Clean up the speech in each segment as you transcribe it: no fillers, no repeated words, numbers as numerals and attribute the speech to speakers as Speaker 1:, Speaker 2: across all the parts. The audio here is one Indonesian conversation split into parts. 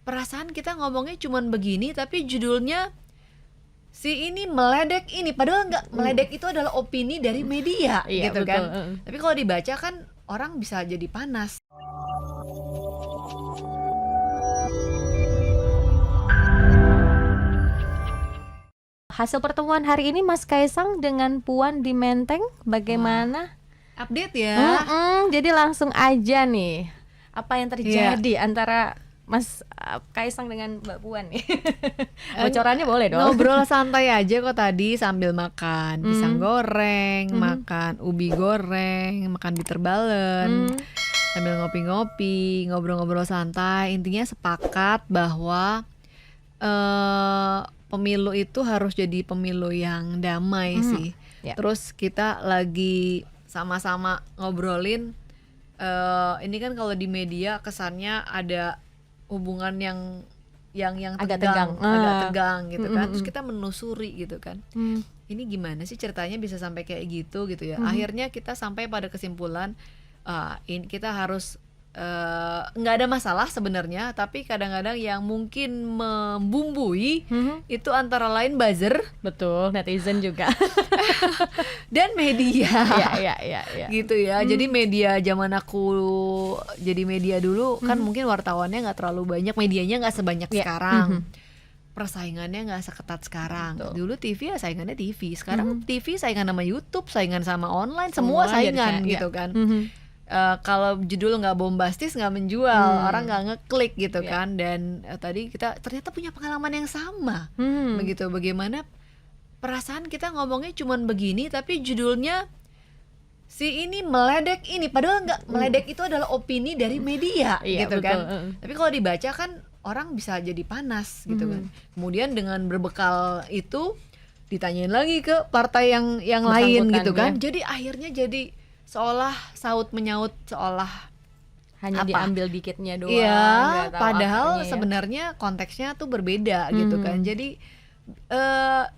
Speaker 1: perasaan kita ngomongnya cuman begini tapi judulnya si ini meledek ini, padahal nggak, meledek itu adalah opini dari media
Speaker 2: Iya,
Speaker 1: gitu
Speaker 2: betul.
Speaker 1: kan. Tapi kalau dibaca kan orang bisa jadi panas.
Speaker 2: Hasil pertemuan hari ini Mas Kaisang dengan Puan di Menteng bagaimana?
Speaker 1: Update ya.
Speaker 2: Jadi langsung aja nih, apa yang terjadi antara Mas Kaisang dengan Mbak Puan nih? Bocorannya boleh dong.
Speaker 1: Ngobrol santai aja kok tadi sambil makan pisang goreng, makan ubi goreng, makan bitter balen, sambil ngopi-ngopi, ngobrol-ngobrol santai. Intinya sepakat bahwa pemilu itu harus jadi pemilu yang damai sih.
Speaker 2: Ya.
Speaker 1: Terus kita lagi sama-sama ngobrolin, ini kan kalau di media kesannya ada hubungan yang
Speaker 2: Agak
Speaker 1: tegang,
Speaker 2: tegang.
Speaker 1: agak tegang gitu kan. Terus kita menelusuri gitu kan. Ini gimana sih ceritanya bisa sampai kayak gitu ya. Akhirnya kita sampai pada kesimpulan ini kita harus nggak ada masalah sebenarnya, tapi kadang-kadang yang mungkin membumbui itu antara lain buzzer,
Speaker 2: Betul, netizen juga.
Speaker 1: dan media.
Speaker 2: Ya.
Speaker 1: Gitu ya. Jadi media zaman aku jadi media dulu kan mungkin wartawannya nggak terlalu banyak, medianya nggak sebanyak sekarang. Persaingannya nggak seketat sekarang.
Speaker 2: Betul.
Speaker 1: Dulu TV ya saingannya TV, sekarang TV saingan sama YouTube, saingan sama online, semua saingan gitu kan. Kalau judul nggak bombastis nggak menjual, orang nggak ngeklik gitu kan. Dan tadi kita ternyata punya pengalaman yang sama, begitu. Bagaimana perasaan kita ngomongnya cuman begini tapi judulnya si ini meledek ini, padahal nggak, meledek itu adalah opini dari media gitu
Speaker 2: betul.
Speaker 1: kan. Tapi kalau dibaca kan orang bisa jadi panas gitu kan. Kemudian dengan berbekal itu ditanyain lagi ke partai yang lain gitu kan. Jadi akhirnya jadi seolah saut menyaut, seolah
Speaker 2: hanya diambil dikitnya doang.
Speaker 1: iya,
Speaker 2: nggak tahu
Speaker 1: padahal
Speaker 2: akarnya ya.
Speaker 1: sebenarnya konteksnya tuh berbeda gitu kan. Jadi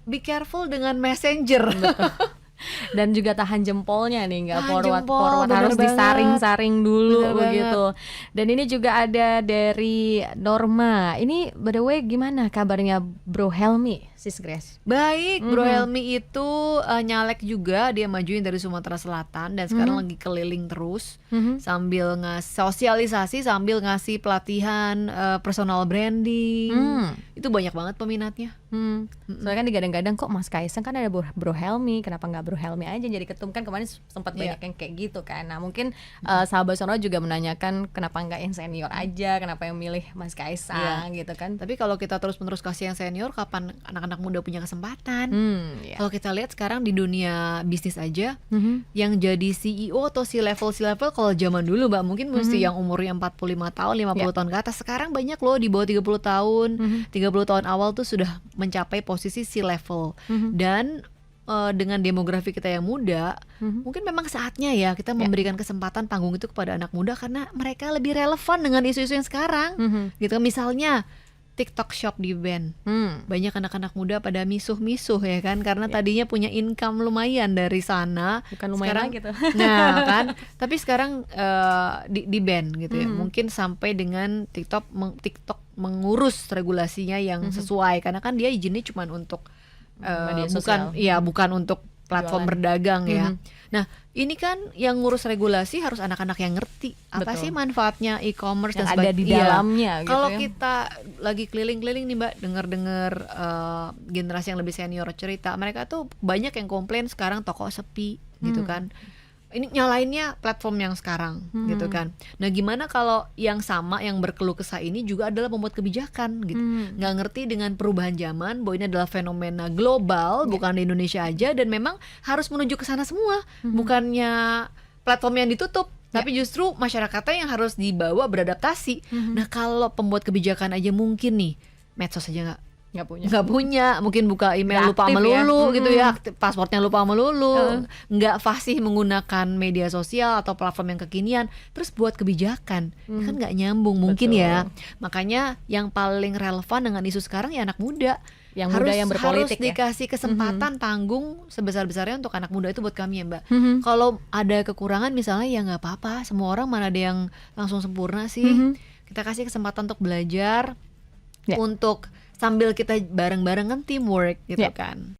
Speaker 1: be careful dengan messenger.
Speaker 2: Dan juga tahan jempolnya nih, nggak
Speaker 1: Tahan
Speaker 2: forward
Speaker 1: jempol,
Speaker 2: harus
Speaker 1: bener
Speaker 2: disaring-saring dulu
Speaker 1: Bener
Speaker 2: begitu. Dan ini juga ada dari Norma. Ini by the way gimana kabarnya Bro Helmi, Sis Grace?
Speaker 1: Baik, Bro Helmi itu nyalek juga, dia majuin dari Sumatera Selatan dan sekarang lagi keliling terus sambil sosialisasi, sambil ngasih pelatihan personal branding. Itu banyak banget peminatnya.
Speaker 2: Soalnya kan digadang-gadang kok Mas Kaisang kan ada Bro Helmi, kenapa nggak Bro Helmi aja jadi ketum, kan kemarin sempat banyak yang kayak gitu kan. Nah mungkin sahabat Sono juga menanyakan kenapa nggak yang senior aja, kenapa yang milih Mas Kaisang gitu kan.
Speaker 1: Tapi kalau kita terus-menerus kasih yang senior, kapan anak-anak muda punya kesempatan? Kalau kita lihat sekarang di dunia bisnis aja, yang jadi CEO atau C-level kalau zaman dulu Mbak mungkin mesti yang umurnya 45 tahun, 50 tahun ke atas. Sekarang banyak loh di bawah 30 tahun, 30 tahun awal tuh sudah mencapai posisi C-level. Dan dengan demografi kita yang muda, mungkin memang saatnya ya kita memberikan kesempatan panggung itu kepada anak muda karena mereka lebih relevan dengan isu-isu yang sekarang. Gitu. Misalnya TikTok Shop di ban, banyak anak-anak muda pada misuh-misuh ya kan, karena tadinya punya income lumayan dari sana.
Speaker 2: Bukan lumayan
Speaker 1: sekarang,
Speaker 2: gitu.
Speaker 1: Nah kan, tapi sekarang di ban gitu ya. Mungkin sampai dengan TikTok mengurus regulasinya yang sesuai, karena kan dia izinnya cuma untuk bukan untuk platform
Speaker 2: Jualan.
Speaker 1: berdagang ya. Nah ini kan yang ngurus regulasi harus anak-anak yang ngerti apa
Speaker 2: Betul.
Speaker 1: sih manfaatnya e-commerce
Speaker 2: Yang
Speaker 1: dan
Speaker 2: ada di dalamnya gitu
Speaker 1: Kalau
Speaker 2: ya.
Speaker 1: kita lagi keliling-keliling nih Mbak, dengar generasi yang lebih senior cerita, mereka tuh banyak yang komplain sekarang toko sepi gitu kan. Ini nyalainnya platform yang sekarang gitu kan. Nah gimana kalau yang sama, yang berkeluh kesah ini juga adalah pembuat kebijakan gitu, nggak ngerti dengan perubahan zaman, bahwa ini adalah fenomena global, bukan di Indonesia aja, dan memang harus menuju ke sana semua, bukannya platform yang ditutup, tapi justru masyarakatnya yang harus dibawa beradaptasi. Nah kalau pembuat kebijakan aja mungkin nih medsos aja nggak punya, mungkin buka email
Speaker 2: Nggak
Speaker 1: lupa
Speaker 2: aktif
Speaker 1: melulu
Speaker 2: ya.
Speaker 1: gitu ya, pasportnya lupa melulu, nggak fasih menggunakan media sosial atau platform yang kekinian, terus buat kebijakan, kan nggak nyambung mungkin.
Speaker 2: Betul.
Speaker 1: Ya makanya yang paling relevan dengan isu sekarang ya anak muda,
Speaker 2: yang muda yang berpolitik
Speaker 1: harus dikasih kesempatan tanggung sebesar-besarnya untuk anak muda itu. Buat kami ya Mbak, kalau ada kekurangan misalnya ya nggak apa-apa, semua orang mana ada yang langsung sempurna sih. Kita kasih kesempatan untuk belajar, untuk sambil kita bareng-bareng kan teamwork gitu
Speaker 2: Yeah.
Speaker 1: kan.